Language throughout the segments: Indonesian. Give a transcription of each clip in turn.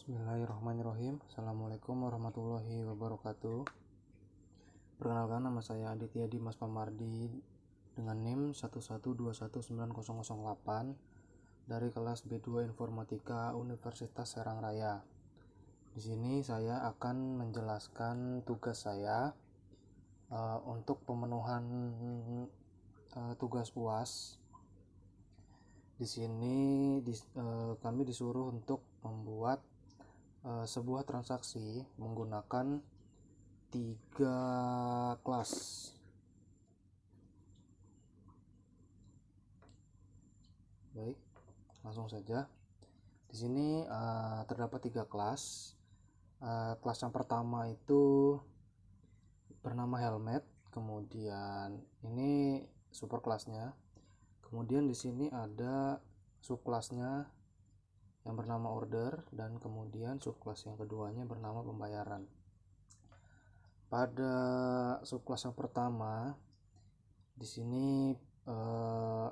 Bismillahirrahmanirrahim. Assalamualaikum warahmatullahi wabarakatuh. Perkenalkan, nama saya Aditya Dimas Pamardi dengan NIM 112190008 dari kelas B2 Informatika Universitas Serang Raya. Di sini saya akan menjelaskan tugas saya untuk pemenuhan tugas UAS. Di sini kami disuruh untuk membuat sebuah transaksi menggunakan 3 kelas. Baik, langsung saja. Di sini terdapat 3 kelas. Kelas yang pertama itu bernama helmet, kemudian ini super kelasnya. Kemudian di sini ada subkelasnya yang bernama order, dan kemudian subkelas yang keduanya bernama pembayaran. Pada subkelas yang pertama di sini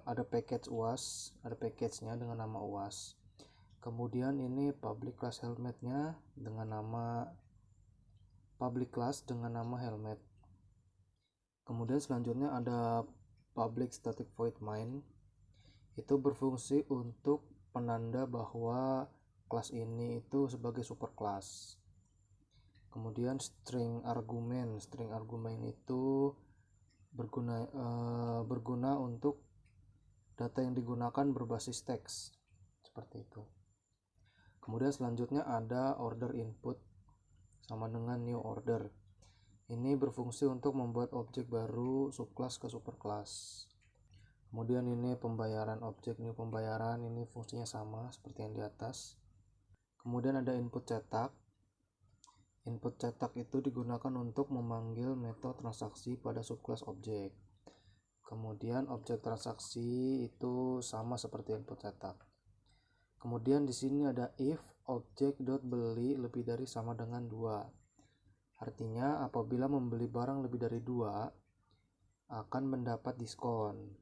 ada package UAS, ada package-nya dengan nama UAS. Kemudian ini public class helmetnya dengan nama public class dengan nama helmet. Kemudian selanjutnya ada public static void main, itu berfungsi untuk penanda bahwa kelas ini itu sebagai super kelas. Kemudian string argumen itu berguna untuk data yang digunakan berbasis teks, seperti itu. Kemudian selanjutnya ada order input sama dengan new order. Ini berfungsi untuk membuat objek baru subclass ke superclass. Kemudian ini pembayaran objek new pembayaran, ini fungsinya sama seperti yang di atas. Kemudian ada input cetak. Input cetak itu digunakan untuk memanggil metode transaksi pada subclass objek. Kemudian objek transaksi itu sama seperti input cetak. Kemudian di sini ada if objek.beli lebih dari sama dengan 2. Artinya apabila membeli barang lebih dari 2 akan mendapat diskon.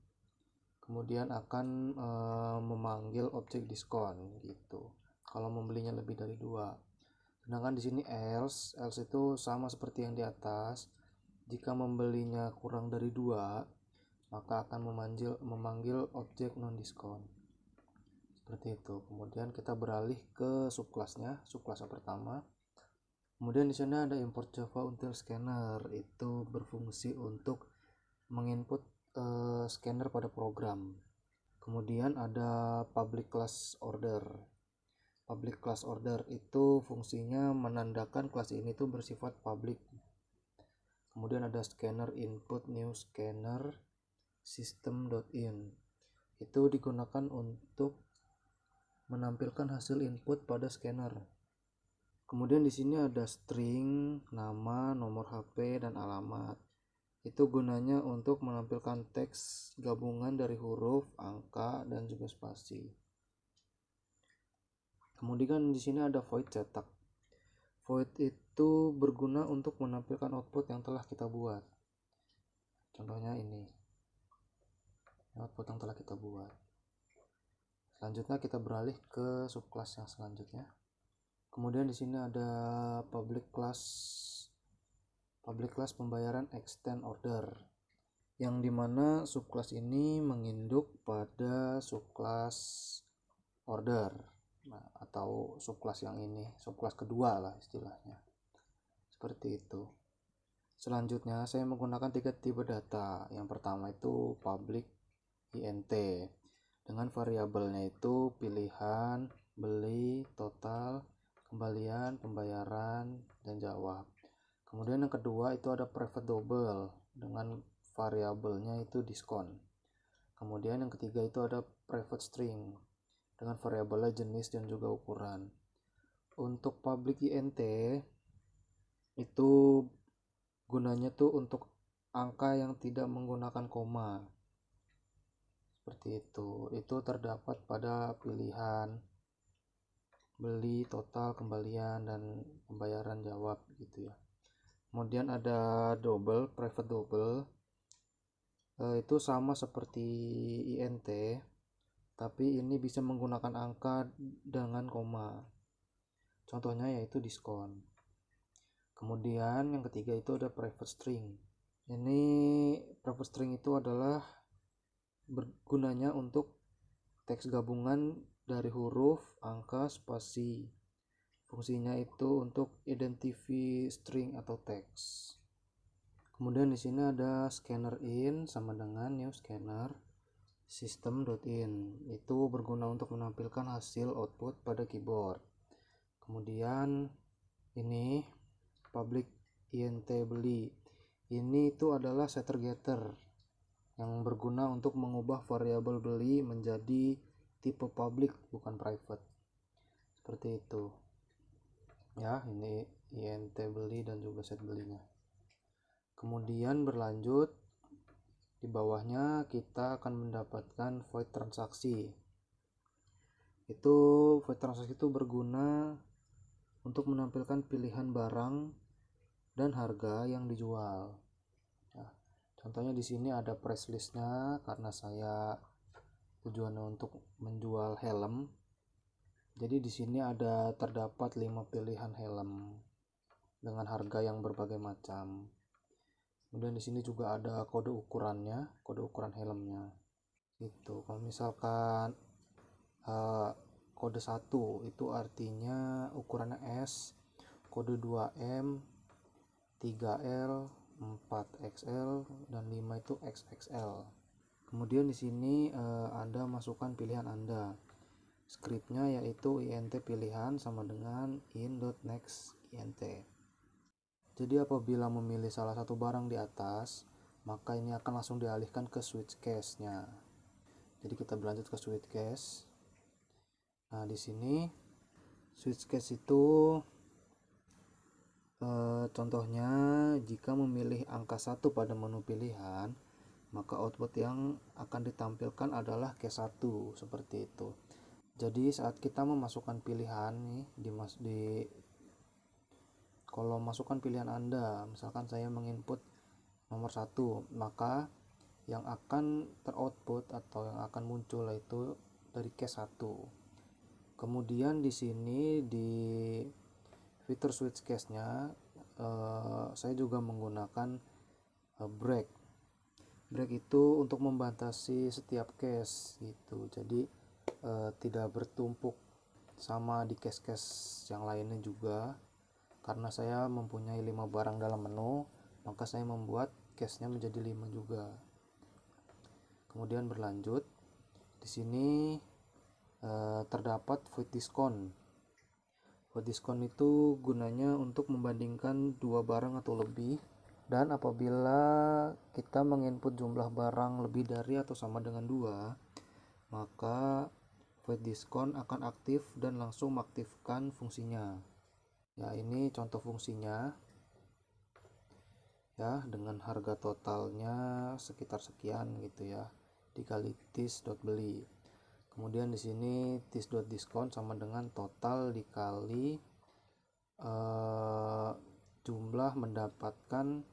Kemudian akan memanggil objek diskon gitu kalau membelinya lebih dari 2. Sedangkan di sini else itu sama seperti yang di atas. Jika membelinya kurang dari 2, maka akan memanggil objek non diskon. Seperti itu. Kemudian kita beralih ke subkelasnya, subkelas yang pertama. Kemudian di sana ada import Java Until Scanner, itu berfungsi untuk menginput scanner pada program. Kemudian ada public class order. Public class order itu fungsinya menandakan kelas ini tuh bersifat public. Kemudian ada scanner input new scanner system.in, itu digunakan untuk menampilkan hasil input pada scanner. Kemudian di sini ada string, nama, nomor HP, dan alamat. Itu gunanya untuk menampilkan teks gabungan dari huruf, angka, dan juga spasi. Kemudian di sini ada void cetak. Void itu berguna untuk menampilkan output yang telah kita buat. Contohnya ini, output yang telah kita buat. Selanjutnya kita beralih ke subclass yang selanjutnya. Kemudian di sini ada public class pembayaran extend order, yang dimana subclass ini menginduk pada subclass order, atau subclass yang ini, subclass kedua lah istilahnya, seperti itu. Selanjutnya saya menggunakan 3 tipe data. Yang pertama itu public int dengan variabelnya itu pilihan, beli, total, kembalian, pembayaran, dan jawab. Kemudian yang kedua itu ada private double dengan variabelnya itu diskon. Kemudian yang ketiga itu ada private string dengan variabelnya jenis dan juga ukuran. Untuk public int itu gunanya tuh untuk angka yang tidak menggunakan koma. Seperti itu. Itu terdapat pada pilihan, beli, total, kembalian, dan pembayaran jawab gitu ya. Kemudian ada double, private double, itu sama seperti int, tapi ini bisa menggunakan angka dengan koma. Contohnya yaitu diskon. Kemudian yang ketiga itu ada private string. Ini private string itu adalah bergunanya untuk teks gabungan dari huruf, angka, spasi. Fungsinya itu untuk identify string atau teks. Kemudian di sini ada scanner in sama dengan new scanner system.in. Itu berguna untuk menampilkan hasil output pada keyboard. Kemudian ini public int beli. Ini itu adalah setter getter yang berguna untuk mengubah variabel beli menjadi tipe public bukan private. Seperti itu. Ya, ini int beli dan juga set belinya. Kemudian berlanjut di bawahnya kita akan mendapatkan void transaksi. Void transaksi itu berguna untuk menampilkan pilihan barang dan harga yang dijual. Nah, contohnya di sini ada price listnya karena saya tujuannya untuk menjual helm. Jadi di sini ada terdapat 5 pilihan helm dengan harga yang berbagai macam. Kemudian di sini juga ada kode ukurannya, kode ukuran helmnya. Itu kalau misalkan kode 1 itu artinya ukurannya S, kode 2M, 3L, 4XL, dan 5 itu XXL. Kemudian di sini Anda masukkan pilihan Anda. Scriptnya yaitu int pilihan sama dengan in.next int. Jadi apabila memilih salah satu barang di atas, maka ini akan langsung dialihkan ke switch case-nya. Jadi kita berlanjut ke switch case. Nah, di sini switch case itu contohnya jika memilih angka 1 pada menu pilihan, maka output yang akan ditampilkan adalah case 1 seperti itu. Jadi saat kita memasukkan pilihan nih di kolom masukkan pilihan Anda, misalkan saya menginput nomor 1, maka yang akan teroutput atau yang akan muncul itu dari case 1. Kemudian di sini di fitur switch case-nya saya juga menggunakan break itu untuk membatasi setiap case gitu. Jadi tidak bertumpuk sama di case-case yang lainnya juga. Karena saya mempunyai 5 barang dalam menu, maka saya membuat case-nya menjadi 5 juga. Kemudian berlanjut di sini terdapat void discount. Void discount itu gunanya untuk membandingkan 2 barang atau lebih, dan apabila kita menginput jumlah barang lebih dari atau sama dengan 2, maka void discount akan aktif dan langsung mengaktifkan fungsinya. Ya, ini contoh fungsinya ya, dengan harga totalnya sekitar sekian gitu ya, dikali tis.beli. Kemudian di sini tis.discount sama dengan total dikali jumlah mendapatkan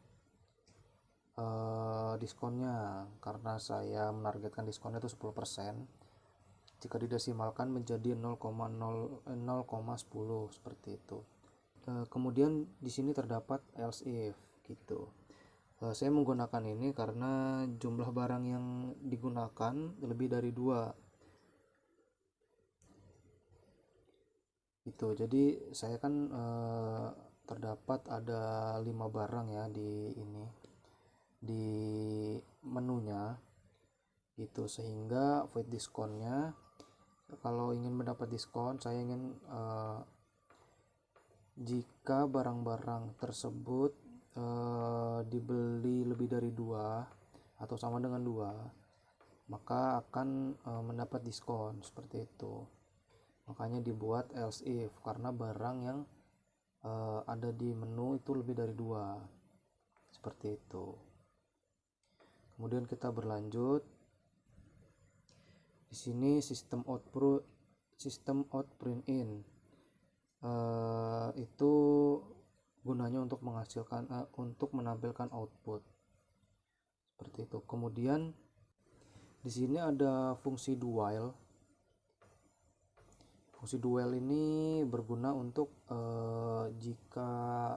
diskonnya. Karena saya menargetkan diskonnya itu 10%, jika didesimalkan menjadi 0,10 seperti itu. Kemudian di sini terdapat else if gitu. Saya menggunakan ini karena jumlah barang yang digunakan lebih dari 2 itu. Jadi saya kan terdapat ada 5 barang ya di ini di menunya gitu, sehingga void diskonnya, kalau ingin mendapat diskon, saya ingin jika barang-barang tersebut dibeli lebih dari 2 atau sama dengan 2, maka akan mendapat diskon seperti itu. Makanya dibuat else if, karena barang yang ada di menu itu lebih dari 2 seperti itu. Kemudian kita berlanjut di sini sistem out print in itu gunanya untuk menghasilkan untuk menampilkan output seperti itu. Kemudian di sini ada fungsi do while. Fungsi duel ini berguna untuk jika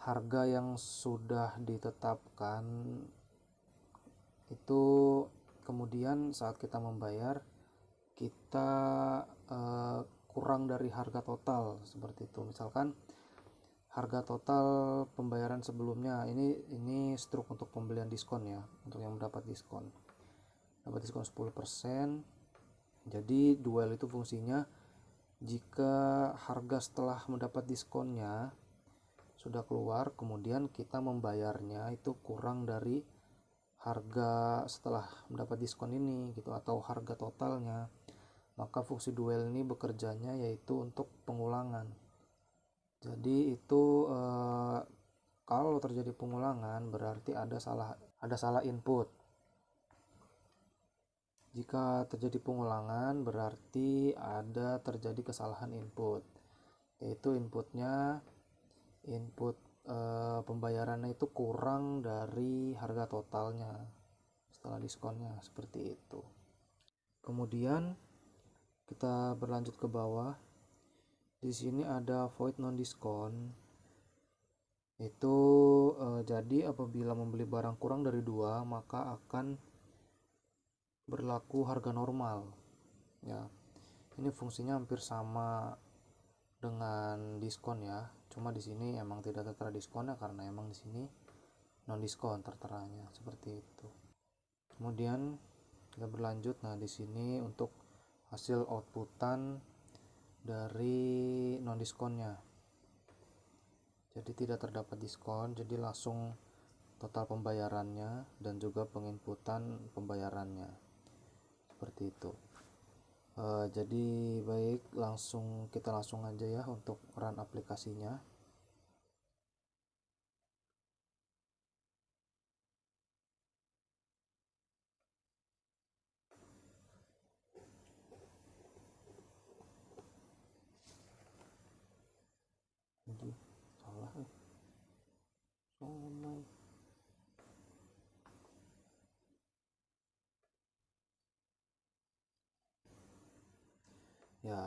harga yang sudah ditetapkan itu kemudian saat kita membayar kita kurang dari harga total seperti itu. Misalkan harga total pembayaran sebelumnya ini struk untuk pembelian diskon ya, untuk yang mendapat diskon. Dapat diskon 10%. Jadi duel itu fungsinya jika harga setelah mendapat diskonnya sudah keluar, kemudian kita membayarnya itu kurang dari harga setelah mendapat diskon ini gitu, atau harga totalnya, maka fungsi duel ini bekerjanya yaitu untuk pengulangan. Jadi itu kalau terjadi pengulangan berarti ada salah input. Jika terjadi pengulangan berarti ada terjadi kesalahan input, yaitu input pembayarannya itu kurang dari harga totalnya setelah diskonnya, seperti itu. Kemudian kita berlanjut ke bawah. Di sini ada void non diskon. Itu jadi apabila membeli barang kurang dari 2 maka akan berlaku harga normal ya. Ini fungsinya hampir sama dengan diskon ya, cuma di sini emang tidak tertera diskonnya karena emang di sini non diskon terteranya seperti itu. Kemudian kita berlanjut. Nah, di sini untuk hasil outputan dari non diskonnya, jadi tidak terdapat diskon, jadi langsung total pembayarannya dan juga penginputan pembayarannya seperti itu. Jadi baik, kita langsung aja ya untuk run aplikasinya. Jadi salah ya.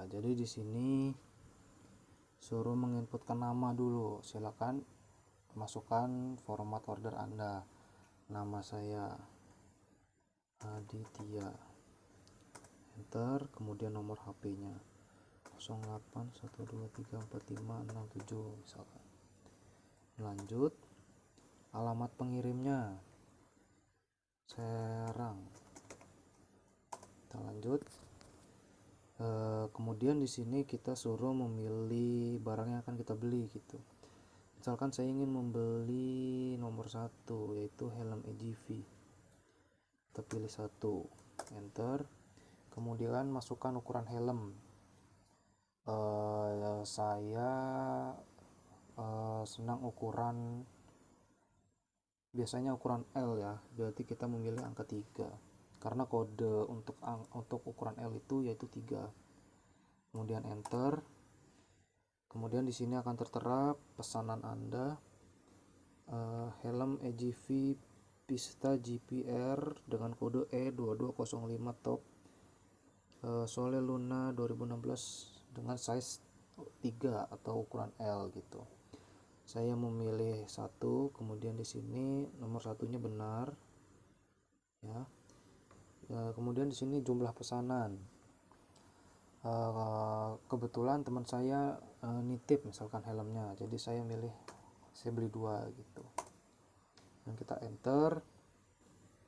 Jadi di sini suruh menginputkan nama dulu. Silakan masukkan format order Anda. Nama saya Aditya, enter, kemudian nomor HP-nya 08123456 misalkan. Lanjut, alamat pengirimnya Serang. Kita lanjut. Kemudian di sini kita suruh memilih barang yang akan kita beli gitu. Misalkan saya ingin membeli nomor 1 yaitu helm EGV. Kita pilih 1, enter. Kemudian masukkan ukuran helm. Saya senang biasanya ukuran L ya, berarti kita memilih angka 3 karena kode untuk ukuran L itu yaitu 3. Kemudian enter. Kemudian di sini akan tertera pesanan Anda, helm EGV Pista GPR dengan kode E2205 top, Sole Luna 2016 dengan size 3 atau ukuran L gitu. Saya memilih 1, kemudian di sini nomor 1-nya benar ya. Kemudian di sini jumlah pesanan. Kebetulan teman saya nitip misalkan helmnya, jadi saya beli 2 gitu. Dan kita enter.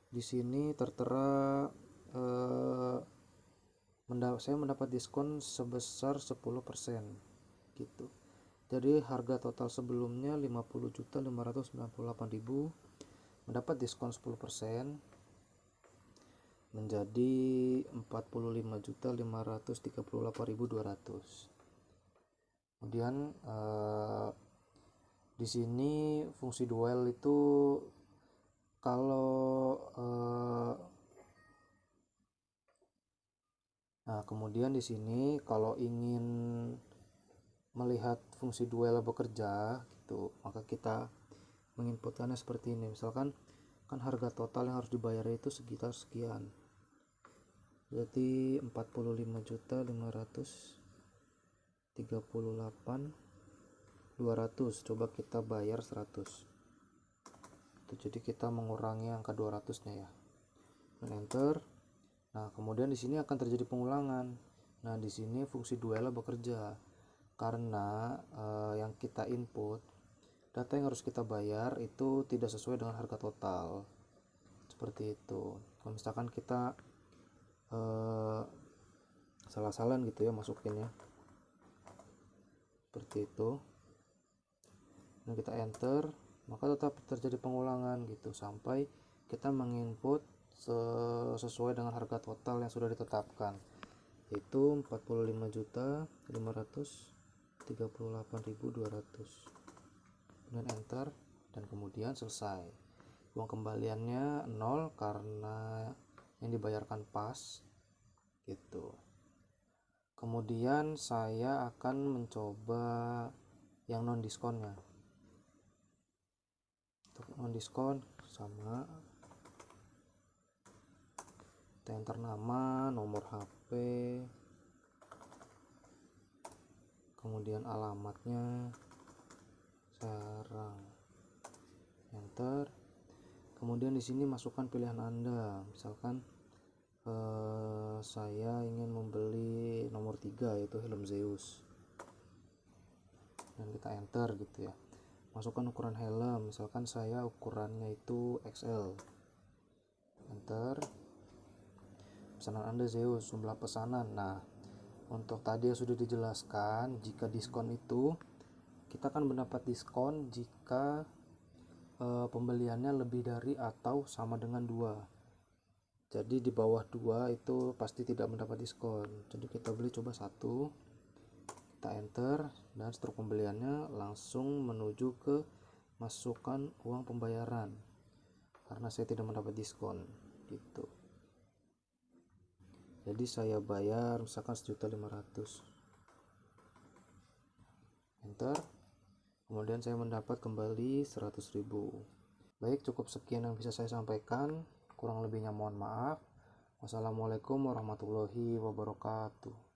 Di sini tertera saya mendapat diskon sebesar 10% gitu. Jadi harga total sebelumnya 50.598.000, mendapat diskon 10% menjadi 45.538.200. Kemudian di sini fungsi duel itu kalau nah, kemudian di sini kalau ingin melihat fungsi duel bekerja gitu, maka kita menginputkannya seperti ini. Misalkan kan harga total yang harus dibayar itu sekitar sekian, berarti 45.500 38.200, coba kita bayar 100. Jadi kita mengurangi angka 200 nya ya, dan enter. Nah kemudian di sini akan terjadi pengulangan. Nah di sini fungsi duela bekerja karena yang kita input, data yang harus kita bayar itu tidak sesuai dengan harga total, seperti itu. Kalau misalkan kita salah-salah gitu ya masukinnya, seperti itu. Dan kita enter, maka tetap terjadi pengulangan gitu sampai kita menginput sesuai dengan harga total yang sudah ditetapkan, yaitu 45.538.200, dan enter, dan kemudian selesai. Uang kembaliannya 0 karena yang dibayarkan pas gitu. Kemudian saya akan mencoba yang non diskonnya. Untuk non diskon sama, kita enter nama, nomor HP, kemudian alamatnya Serang, enter. Kemudian di sini masukkan pilihan Anda, misalkan saya ingin membeli nomor 3 yaitu helm Zeus, dan kita enter gitu ya. Masukkan ukuran helm, misalkan saya ukurannya itu XL, enter. Pesanan Anda Zeus, jumlah pesanan. Nah untuk tadi yang sudah dijelaskan, jika diskon itu kita akan mendapat diskon jika pembeliannya lebih dari atau sama dengan 2. Jadi di bawah 2 itu pasti tidak mendapat diskon. Jadi kita beli coba 1, kita enter, dan struk pembeliannya langsung menuju ke masukkan uang pembayaran karena saya tidak mendapat diskon gitu. Jadi saya bayar misalkan 1.500.000, enter. Kemudian saya mendapat kembali 100.000. Baik, cukup sekian yang bisa saya sampaikan, kurang lebihnya mohon maaf. Wassalamualaikum warahmatullahi wabarakatuh.